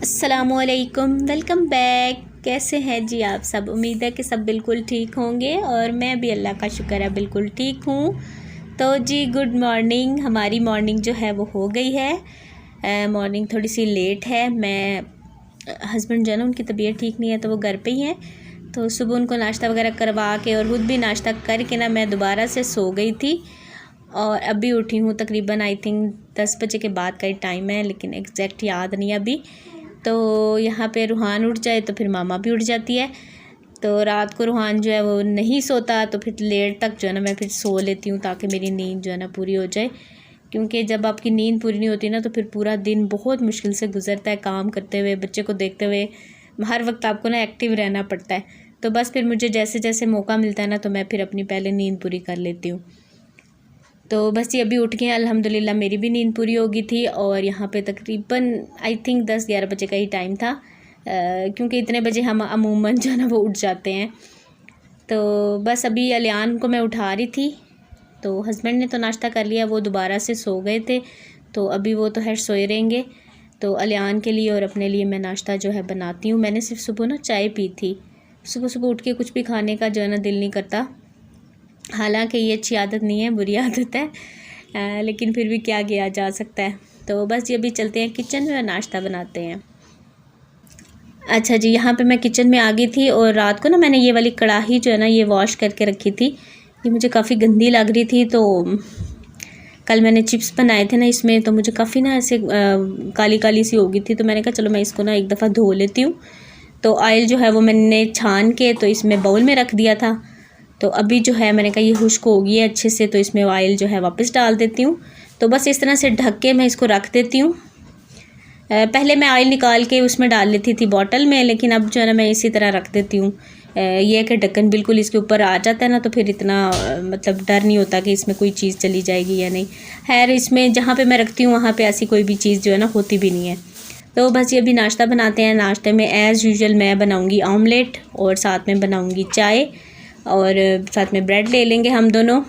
अस्सलामुअलैकुम, welcome back. कैसे हैं जी आप सब? उम्मीद है कि सब बिल्कुल ठीक होंगे और मैं भी अल्लाह का शुक्र है बिल्कुल ठीक हूँ। तो जी गुड मॉर्निंग। हमारी मॉर्निंग जो है वो हो गई है। मॉर्निंग थोड़ी सी लेट है। मैं हस्बैंड जो है ना उनकी तबीयत ठीक नहीं है तो वो घर पे ही हैं। तो सुबह उनको नाश्ता वगैरह करवा के और खुद भी नाश्ता करके ना मैं दोबारा से सो गई थी और अभी उठी हूँ। तकरीबन आई थिंक 10 बजे के बाद का ही टाइम है, लेकिन एग्जैक्ट याद नहीं अभी। तो यहाँ पे रूहान उठ जाए तो फिर मामा भी उठ जाती है। तो रात को रूहान जो है वो नहीं सोता तो फिर लेट तक जो है ना मैं फिर सो लेती हूँ ताकि मेरी नींद जो है ना पूरी हो जाए। क्योंकि जब आपकी नींद पूरी नहीं होती ना तो फिर पूरा दिन बहुत मुश्किल से गुजरता है, काम करते हुए, बच्चे को देखते हुए। हर वक्त आपको ना एक्टिव रहना पड़ता है। तो बस फिर मुझे जैसे जैसे मौका मिलता है ना तो मैं फिर अपनी पहले नींद पूरी कर लेती हूँ। तो बस ये अभी उठ गए हैं, अल्हम्दुलिल्लाह मेरी भी नींद पूरी हो गई थी। और यहाँ पे तकरीबन आई थिंक 10-11 बजे का ही टाइम था, क्योंकि इतने बजे हम अमूमन जो है ना वो उठ जाते हैं। तो बस अभी अलियान को मैं उठा रही थी। तो हस्बैंड ने तो नाश्ता कर लिया, वो दोबारा से सो गए थे तो अभी वो तो है सोए रहेंगे। तो अलियान के लिए और अपने लिए मैं नाश्ता जो है बनाती हूँ। मैंने सिर्फ सुबह ना चाय पी थी। सुबह सुबह उठ के कुछ भी खाने का जो है ना दिल नहीं करता। हालांकि ये अच्छी आदत नहीं है, बुरी आदत है, लेकिन फिर भी क्या किया जा सकता है। तो बस ये भी चलते हैं किचन में और नाश्ता बनाते हैं। अच्छा जी, यहाँ पे मैं किचन में आ गई थी और रात को ना मैंने ये वाली कढ़ाई जो है ना ये वॉश करके रखी थी। ये मुझे काफ़ी गंदी लग रही थी। तो कल मैंने चिप्स बनाए थे ना इसमें, तो मुझे काफ़ी ना ऐसे काली काली सी हो गई थी। तो मैंने कहा चलो मैं इसको ना एक दफ़ा धो लेती हूँ। तो ऑयल जो है वो मैंने छान के तो इसमें बाउल में रख दिया था। तो अभी जो है मैंने कहा ये खुश्क हो गई है अच्छे से, तो इसमें ऑयल जो है वापस डाल देती हूँ। तो बस इस तरह से ढक के मैं इसको रख देती हूँ। पहले मैं ऑयल निकाल के उसमें डाल लेती थी बॉटल में, लेकिन अब जो है ना मैं इसी तरह रख देती हूँ। ये है कि ढक्कन बिल्कुल इसके ऊपर आ जाता है ना तो फिर इतना मतलब डर नहीं होता कि इसमें कोई चीज़ चली जाएगी या नहीं। खैर इसमें जहाँ पे मैं रखती हूँ वहाँ पे ऐसी कोई भी चीज़ जो है ना होती भी नहीं है। तो बस ये अभी नाश्ता बनाते हैं। नाश्ते में एज़ यूजुअल मैं बनाऊँगी ऑमलेट और साथ में बनाऊँगी चाय और साथ में ब्रेड ले लेंगे हम दोनों।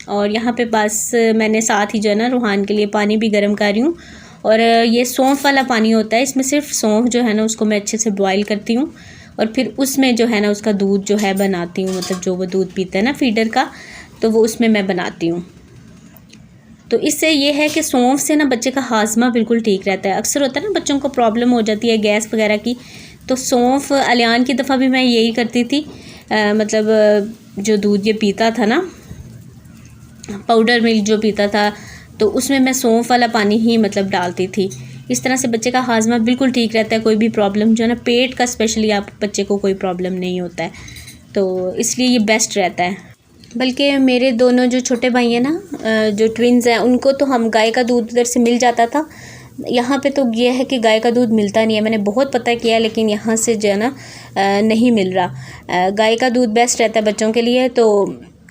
और यहाँ पे बस मैंने साथ ही जो है ना रूहान के लिए पानी भी गर्म कर रही हूँ। और ये सौंफ वाला पानी होता है, इसमें सिर्फ सौंफ जो है ना उसको मैं अच्छे से बॉईल करती हूँ और फिर उसमें जो है ना उसका दूध जो है बनाती हूँ। मतलब जो वो दूध पीता है ना फीडर का, तो वो उसमें मैं बनाती हूँ। तो इससे ये है कि सौंफ से ना बच्चे का हाजमा बिल्कुल ठीक रहता है। अक्सर होता है ना बच्चों को प्रॉब्लम हो जाती है गैस वगैरह की, तो सौंफ अलियान की दफ़ा भी मैं यही करती थी। मतलब जो दूध ये पीता था ना, पाउडर मिल्क जो पीता था, तो उसमें मैं सौंफ वाला पानी ही मतलब डालती थी। इस तरह से बच्चे का हाजमा बिल्कुल ठीक रहता है। कोई भी प्रॉब्लम जो है ना पेट का स्पेशली आप बच्चे को कोई प्रॉब्लम नहीं होता है, तो इसलिए ये बेस्ट रहता है। बल्कि मेरे दोनों जो छोटे भाई हैं ना, जो ट्विन्स हैं, उनको तो हम गाय का दूध उधर से मिल जाता था। यहाँ पे तो ये है कि गाय का दूध मिलता नहीं है। मैंने बहुत पता किया लेकिन यहाँ से जो है ना नहीं मिल रहा। गाय का दूध बेस्ट रहता है बच्चों के लिए। तो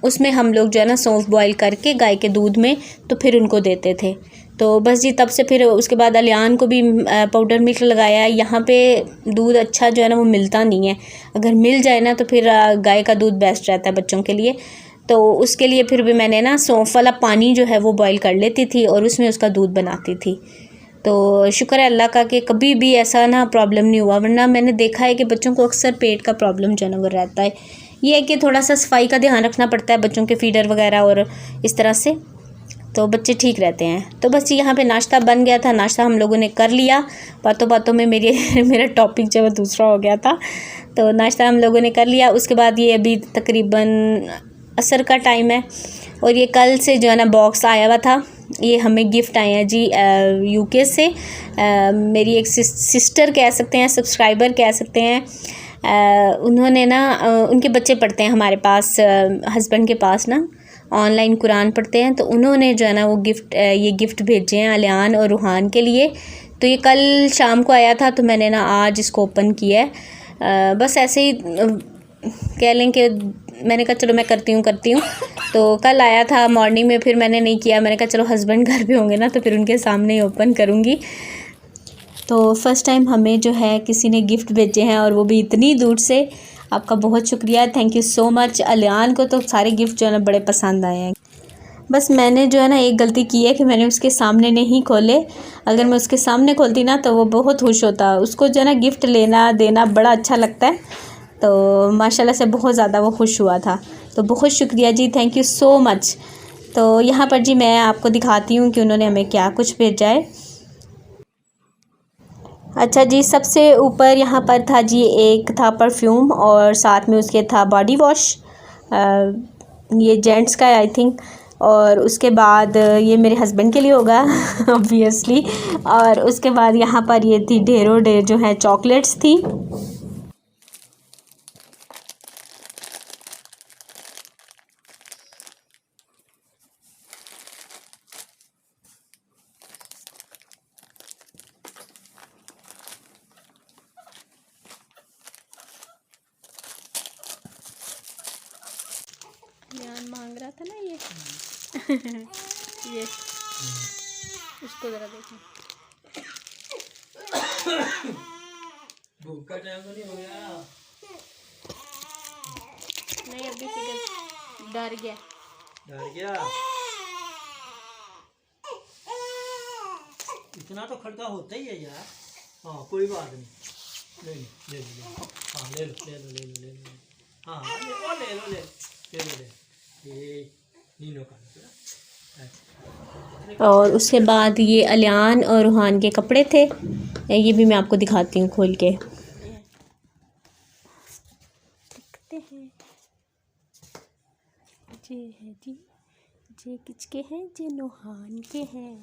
उसमें हम लोग जो है ना सौंफ बॉईल करके गाय के दूध में तो फिर उनको देते थे। तो बस जी तब से फिर उसके बाद अलियान को भी पाउडर मिल्क लगाया। यहाँ पे दूध अच्छा जो है ना वो मिलता नहीं है। अगर मिल जाए ना तो फिर गाय का दूध बेस्ट रहता है बच्चों के लिए। तो उसके लिए फिर भी मैंने ना सौंफ वाला पानी जो है वो बॉईल कर लेती थी और उसमें उसका दूध बनाती थी। तो शुक्र है अल्लाह का कि कभी भी ऐसा ना प्रॉब्लम नहीं हुआ, वरना मैंने देखा है कि बच्चों को अक्सर पेट का प्रॉब्लम जो है ना वो रहता है। ये है कि थोड़ा सा सफाई का ध्यान रखना पड़ता है बच्चों के फीडर वगैरह और इस तरह से, तो बच्चे ठीक रहते हैं। तो बस यहाँ पे नाश्ता बन गया था, नाश्ता हम लोगों ने कर लिया। बातों बातों में मेरा टॉपिक जो है दूसरा हो गया था। तो नाश्ता हम लोगों ने कर लिया। उसके बाद ये अभी तकरीबन असर का टाइम है और ये कल से जो है ना बॉक्स आया हुआ था। ये हमें गिफ्ट आए हैं जी यूके से। मेरी एक सिस्टर कह सकते हैं, सब्सक्राइबर कह सकते हैं। उन्होंने ना उनके बच्चे पढ़ते हैं हमारे पास, हस्बैंड के पास ना ऑनलाइन कुरान पढ़ते हैं। तो उन्होंने जो है ना वो ये गिफ्ट भेजे हैं अलियान और रूहान के लिए। तो ये कल शाम को आया था तो मैंने ना आज इसको ओपन किया है। बस ऐसे ही कह लें कि मैंने कहा चलो मैं करती हूँ। तो कल आया था मॉर्निंग में, फिर मैंने नहीं किया। मैंने कहा चलो हस्बैंड घर पे होंगे ना तो फिर उनके सामने ही ओपन करूँगी। तो फर्स्ट टाइम हमें जो है किसी ने गिफ्ट भेजे हैं और वो भी इतनी दूर से। आपका बहुत शुक्रिया, थैंक यू सो मच। अलियान को तो सारे गिफ्ट जो है ना बड़े पसंद आए हैं। बस मैंने जो है ना एक गलती की है कि मैंने उसके सामने नहीं खोले। अगर मैं उसके सामने खोलती ना तो वो बहुत खुश होता। उसको जो है ना गिफ्ट लेना देना बड़ा अच्छा लगता है। तो माशाल्लाह से बहुत ज़्यादा वो खुश हुआ था। तो बहुत शुक्रिया जी, थैंक यू सो मच। तो यहाँ पर जी मैं आपको दिखाती हूँ कि उन्होंने हमें क्या कुछ भेजा है। अच्छा जी, सबसे ऊपर यहाँ पर था जी, एक था परफ्यूम और साथ में उसके था बॉडी वॉश। ये जेंट्स का है आई थिंक। और उसके बाद ये मेरे हस्बैंड के लिए होगा ऑब्वियसली। और उसके बाद यहाँ पर ये थी ढेरों ढेर जो है चॉकलेट्स थी। यान मांग रहा था ना ये ये उसको ज़रा देखो। भूख का टाइम तो नहीं हो गया? नहीं, अभी फिर डर गया। डर गया? इतना तो खड़का होता ही है यार। हाँ कोई बात नहीं, ले लो ले लो ले लो। हाँ ले लो ले लो ले लो ले लो। हाँ ले लो ले लो ले लो ले लो। ये नीनो का और उसके बाद ये अलियान और रूहान के कपड़े थे। ये भी मैं आपको दिखाती हूँ खोल के। देखते हैं जी, है जी, जे किसके हैं, जे नूहान के हैं।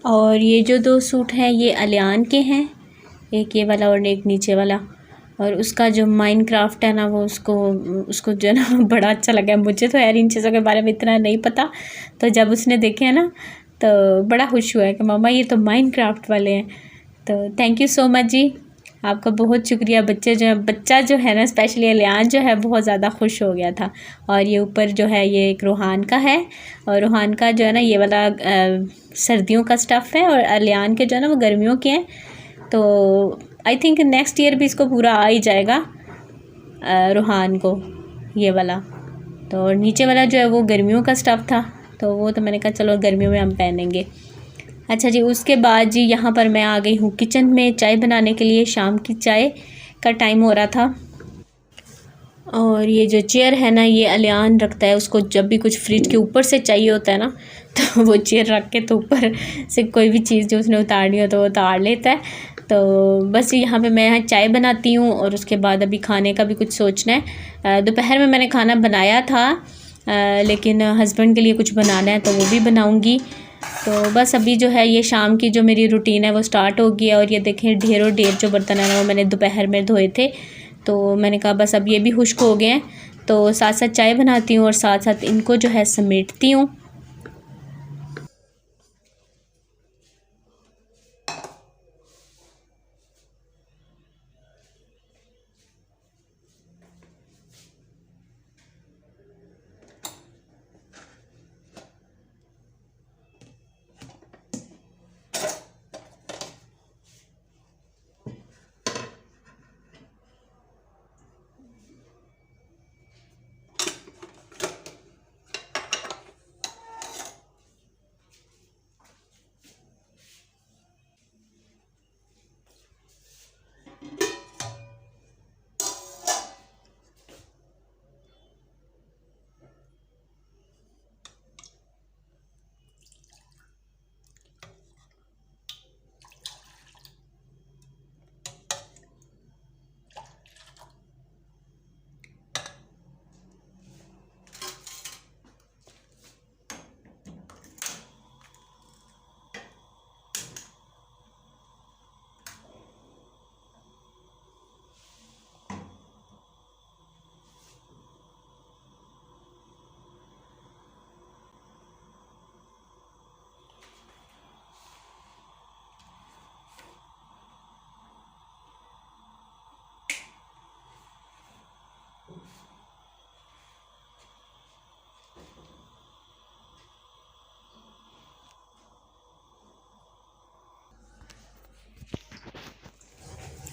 और ये जो दो सूट हैं ये अलियान के हैं, एक ये वाला और एक नीचे वाला। और उसका जो माइनक्राफ्ट है ना वो उसको उसको जो है ना बड़ा अच्छा लगा। मुझे तो यार इन चीज़ों के बारे में इतना नहीं पता, तो जब उसने देखे है ना तो बड़ा खुश हुआ है कि मामा ये तो माइनक्राफ्ट वाले हैं। तो थैंक यू सो मच जी, आपका बहुत शुक्रिया। बच्चा जो है ना स्पेशली अलियान जो है बहुत ज़्यादा खुश हो गया था। और ये ऊपर जो है ये एक रूहान का है, और रूहान का जो है ना ये वाला सर्दियों का स्टफ़ है, और अलियान के जो है ना वो गर्मियों के हैं। तो आई थिंक नेक्स्ट ईयर भी इसको पूरा आ ही जाएगा रूहान को ये वाला। तो नीचे वाला जो है वो गर्मियों का स्टफ़ था, तो वो तो मैंने कहा चलो गर्मियों में हम पहनेंगे। अच्छा जी, उसके बाद जी यहाँ पर मैं आ गई हूँ किचन में चाय बनाने के लिए। शाम की चाय का टाइम हो रहा था। और ये जो चेयर है ना ये अलियान रखता है, उसको जब भी कुछ फ्रिज के ऊपर से चाहिए होता है ना तो वो चेयर रख के तो ऊपर से कोई भी चीज़ जो उसने उतारनी हो तो वो उतार लेता है। तो बस यहाँ पे मैं चाय बनाती हूँ, और उसके बाद अभी खाने का भी कुछ सोचना है। दोपहर में मैंने खाना बनाया था, लेकिन हस्बैंड के लिए कुछ बनाना है तो वो भी बनाऊँगी। तो बस अभी जो है ये शाम की जो मेरी रूटीन है वो स्टार्ट हो गई है। और ये देखें ढेरों ढेर जो बर्तन है ना वो मैंने दोपहर में धोए थे, तो मैंने कहा बस अब ये भी खुश्क हो गए हैं, तो साथ साथ चाय बनाती हूँ और साथ साथ इनको जो है समेटती हूँ।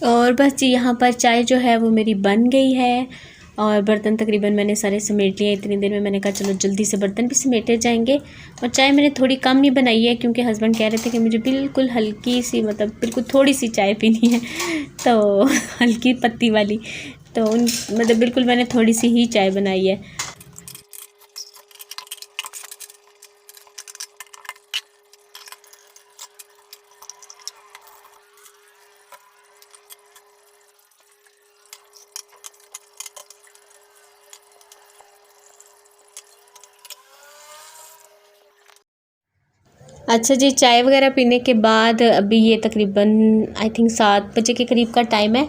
और बस जी यहाँ पर चाय जो है वो मेरी बन गई है और बर्तन तकरीबन मैंने सारे समेट लिए। इतनी देर में मैंने कहा चलो जल्दी से बर्तन भी समेटे जाएंगे। और चाय मैंने थोड़ी कम ही बनाई है क्योंकि हस्बैंड कह रहे थे कि मुझे बिल्कुल हल्की सी, मतलब बिल्कुल थोड़ी सी चाय पीनी है, तो हल्की पत्ती वाली, तो उन मतलब बिल्कुल मैंने थोड़ी सी ही चाय बनाई है। अच्छा जी, चाय वगैरह पीने के बाद अभी ये तकरीबन आई थिंक 7 बजे के करीब का टाइम है।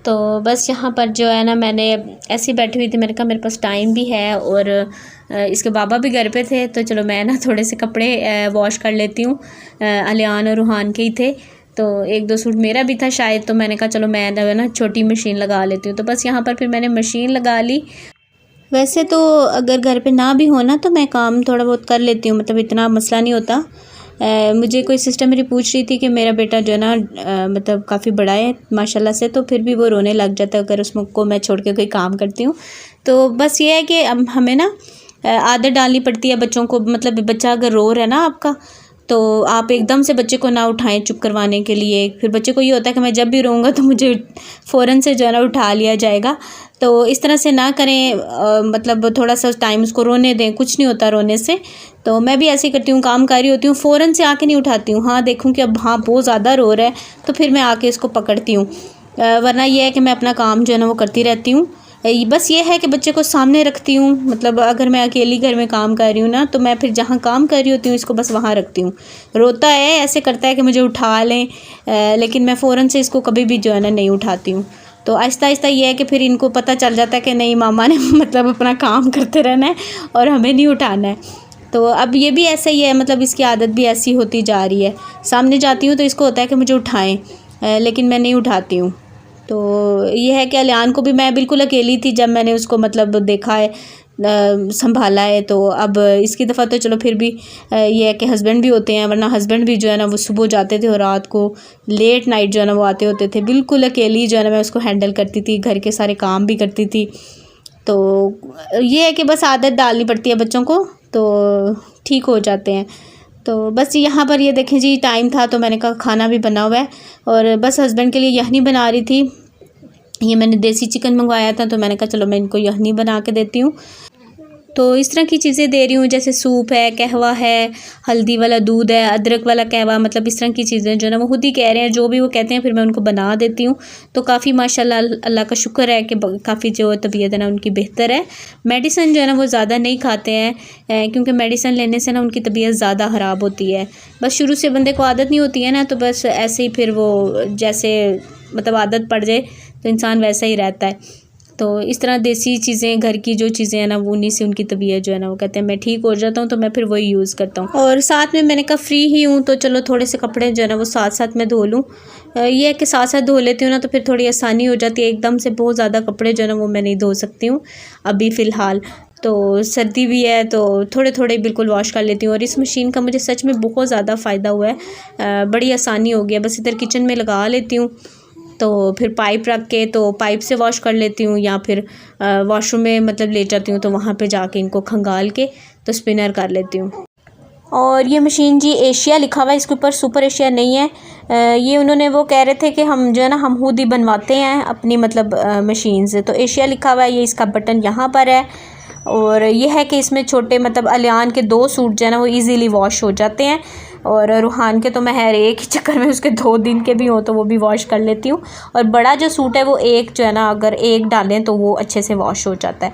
तो बस यहाँ पर जो है ना, मैंने ऐसे ही बैठी हुई थी, मैंने कहा मेरे पास टाइम भी है और इसके बाबा भी घर पे थे, तो चलो मैं ना थोड़े से कपड़े वॉश कर लेती हूँ। अलियान और रूहान के ही थे, तो 1-2 सूट मेरा भी था शायद, तो मैंने कहा चलो मैं ना छोटी मशीन लगा लेती हूँ। तो बस यहाँ पर फिर मैंने मशीन लगा ली। वैसे तो अगर घर पे ना भी हो ना तो मैं काम थोड़ा बहुत कर लेती हूँ, मतलब इतना मसला नहीं होता। मुझे कोई सिस्टर मेरी पूछ रही थी कि मेरा बेटा जो है ना मतलब काफ़ी बड़ा है माशाल्लाह से, तो फिर भी वो रोने लग जाता है अगर उसको मैं छोड़ के कोई काम करती हूँ। तो बस ये है कि हमें ना आदत डालनी पड़ती है बच्चों को, मतलब बच्चा अगर रो रहा है ना आपका, तो आप एकदम से बच्चे को ना उठाएं चुप करवाने के लिए। फिर बच्चे को ये होता है कि मैं जब भी रोऊंगा तो मुझे फ़ौरन से जो है ना उठा लिया जाएगा। तो इस तरह से ना करें, मतलब थोड़ा सा टाइम उसको रोने दें, कुछ नहीं होता रोने से। तो मैं भी ऐसे ही करती हूँ, काम कर रही होती हूँ, फ़ौरन से आके नहीं उठाती हूँ। हाँ देखूँ कि अब हाँ बहुत ज़्यादा रो रहा है तो फिर मैं आके इसको पकड़ती हूँ, वरना यह है कि मैं अपना काम जो है ना वो करती रहती हूँ। बस ये है कि बच्चे को सामने रखती हूँ, मतलब अगर मैं अकेली घर में काम कर रही हूँ ना तो मैं फिर जहाँ काम कर रही होती हूँ इसको बस वहाँ रखती हूँ। रोता है, ऐसे करता है कि मुझे उठा लें, लेकिन मैं फ़ौरन से इसको कभी भी जो है ना नहीं उठाती हूँ। तो आहिस्ता आहिस्ता ये है कि फिर इनको पता चल जाता है कि नहीं मामा ने मतलब अपना काम करते रहना है और हमें नहीं उठाना है। तो अब ये भी ऐसा ही है, मतलब इसकी आदत भी ऐसी होती जा रही है। सामने जाती हूँ तो इसको होता है कि मुझे उठाएं, लेकिन मैं नहीं उठाती हूँ। तो ये है कि अलियान को भी मैं बिल्कुल अकेली थी जब मैंने उसको मतलब देखा है, संभाला है। तो अब इसकी दफ़ा तो चलो फिर भी ये है कि हस्बैंड भी होते हैं, वरना हस्बैंड भी जो है ना वो सुबह जाते थे और रात को लेट नाइट जो है ना वो आते होते थे। बिल्कुल अकेली जो है ना मैं उसको हैंडल करती थी, घर के सारे काम भी करती थी। तो ये है कि बस आदत डालनी पड़ती है बच्चों को, तो ठीक हो जाते हैं। तो बस यहाँ पर ये देखें जी, टाइम था तो मैंने कहा खाना भी बना हुआ है और बस हस्बैंड के लिए यखनी बना रही थी। ये मैंने देसी चिकन मंगवाया था तो मैंने कहा चलो मैं इनको यखनी बना के देती हूँ। तो इस तरह की चीज़ें दे रही हूँ, जैसे सूप है, कहवा है, हल्दी वाला दूध है, अदरक वाला कहवा, मतलब इस तरह की चीज़ें जो है ना वो खुद ही कह रहे हैं, जो भी वो कहते हैं फिर मैं उनको बना देती हूँ। तो काफ़ी माशाल्लाह अल्लाह का शुक्र है कि काफ़ी जो तबीयत है ना उनकी बेहतर है। मेडिसिन जो है ना वो ज़्यादा नहीं खाते हैं, क्योंकि मेडिसिन लेने से ना उनकी तबीयत ज़्यादा ख़राब होती है। बस शुरू से बंदे को आदत नहीं होती है ना, तो बस ऐसे ही फिर वो जैसे मतलब आदत पड़ जाए तो इंसान वैसा ही रहता है। तो इस तरह देसी चीज़ें, घर की जो चीज़ें हैं ना वो उन्हीं से उनकी तबीयत जो है ना वो कहते हैं मैं ठीक हो जाता हूँ, तो मैं फिर वही यूज़ करता हूँ। और साथ में मैंने कहा फ्री ही हूँ तो चलो थोड़े से कपड़े जो है ना वो साथ साथ में धो लूँ। ये है कि साथ साथ धो लेती हूँ ना तो फिर थोड़ी आसानी हो जाती है। एकदम से बहुत ज़्यादा कपड़े जो है ना वो मैं नहीं धो सकती हूँ अभी फ़िलहाल, तो सर्दी भी है तो थोड़े थोड़े बिल्कुल वॉश कर लेती हूँ। और इस मशीन का मुझे सच में बहुत ज़्यादा फ़ायदा हुआ है, बड़ी आसानी हो गई है। बस इधर किचन में लगा लेती हूँ तो फिर पाइप रख के तो पाइप से वॉश कर लेती हूँ, या फिर वॉशरूम में मतलब ले जाती हूँ तो वहाँ पे जाके इनको खंगाल के तो स्पिनर कर लेती हूँ। और ये मशीन जी एशिया लिखा हुआ है इसके ऊपर, सुपर एशिया नहीं है। ये उन्होंने वो कह रहे थे कि हम जो है ना हम खुद ही बनवाते हैं अपनी मतलब मशीन से, तो एशिया लिखा हुआ है। ये इसका बटन यहाँ पर है और ये है कि इसमें छोटे मतलब अलियान के 2 सूट जो है ना वो ईज़िली वॉश हो जाते हैं। और रूहान के तो मैं हर एक ही चक्कर में उसके 2 दिन के भी हों तो वो भी वॉश कर लेती हूँ। और बड़ा जो सूट है वो एक जो है ना अगर एक डालें तो वो अच्छे से वॉश हो जाता है।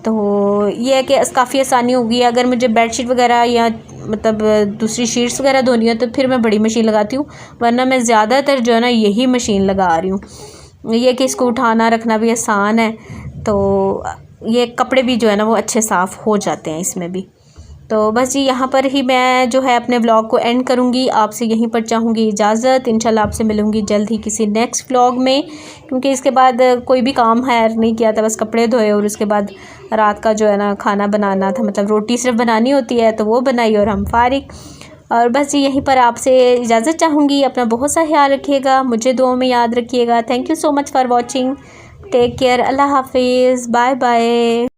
तो ये है कि काफ़ी आसानी होगी। अगर मुझे बेडशीट वगैरह या मतलब दूसरी शीट्स वगैरह धोनी हो तो फिर मैं बड़ी मशीन लगाती हूँ, वरना मैं ज़्यादातर जो है ना यही मशीन लगा रही हूँ। ये कि इसको उठाना रखना भी आसान है, तो ये कपड़े भी जो है ना वो अच्छे साफ़ हो जाते हैं इसमें भी। तो बस जी यहाँ पर ही मैं जो है अपने व्लॉग को एंड करूँगी। आपसे यहीं पर चाहूँगी इजाज़त। इंशाल्लाह आपसे मिलूँगी जल्द ही किसी नेक्स्ट व्लॉग में, क्योंकि इसके बाद कोई भी काम है नहीं किया था, बस कपड़े धोए और उसके बाद रात का जो है ना खाना बनाना था, मतलब रोटी सिर्फ बनानी होती है तो वो बनाई और हम फारिग। और बस जी यहीं पर आपसे इजाज़त चाहूँगी। अपना बहुत सा ख्याल रखिएगा, मुझे दुआओं में याद रखिएगा। Thank you so much for watching. Take care. Allah हाफिज़। Bye bye.